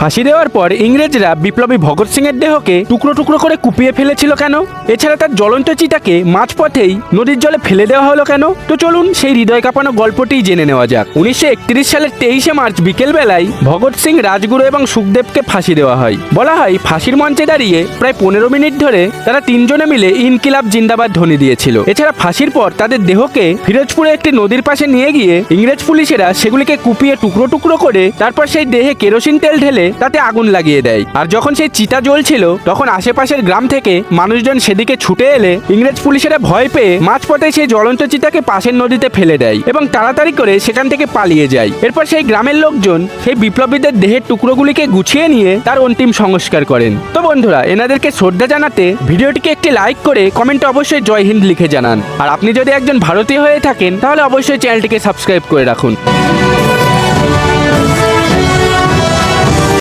ফাঁসি দেওয়ার পর ইংরেজরা বিপ্লবী ভগৎ সিং এর দেহকে টুকরো টুকরো করে কুপিয়ে ফেলেছিল কেন? এছাড়া তার জ্বলন্ত চিতাকে মাঝপথেই নদীর জলে ফেলে দেওয়া হলো কেন? তো চলুন সেই হৃদয় কাঁপানো গল্পটি জেনে নেওয়া যাক। 1931 সালের 23শে মার্চ বিকেল বেলায় ভগৎ সিং, রাজগুরু এবং সুখদেবকে ফাঁসি দেওয়া হয়। বলা হয় ফাঁসির মঞ্চে দাঁড়িয়ে প্রায় 15 মিনিট ধরে তারা তিনজনে মিলে ইনকিলাব জিন্দাবাদ ধ্বনি দিয়েছিল। এছাড়া ফাঁসির পর তাদের দেহকে ফিরোজপুরে একটি নদীর পাশে নিয়ে গিয়ে ইংরেজ পুলিশেরা সেগুলিকে কুপিয়ে টুকরো টুকরো করে তারপর সেই দেহে কেরোসিন তেল ঢেলে তাতে আগুন লাগিয়ে দেয়। আর যখন সেই চিতা জ্বলছিল তখন আশেপাশের গ্রাম থেকে মানুষজন সেদিকে ছুটে এলে ইংরেজ পুলিশেরা ভয় পেয়ে মাঝপথে সেই জ্বলন্ত চিতাকে পাশের নদীতে ফেলে দেয় এবং তাড়াতাড়ি করে সেখান থেকে পালিয়ে যায়। এরপর সেই গ্রামের লোকজন সেই বিপ্লবীদের দেহের টুকরোগুলিকে গুছিয়ে নিয়ে তার অন্তিম সংস্কার করেন। তো বন্ধুরা, এনাদেরকে শ্রদ্ধা জানাতে ভিডিওটিকে একটি লাইক করে কমেন্টে অবশ্যই জয় হিন্দ লিখে জানান। আর আপনি যদি একজন ভারতীয় হয়ে থাকেন তাহলে অবশ্যই চ্যানেলটিকে সাবস্ক্রাইব করে রাখুন।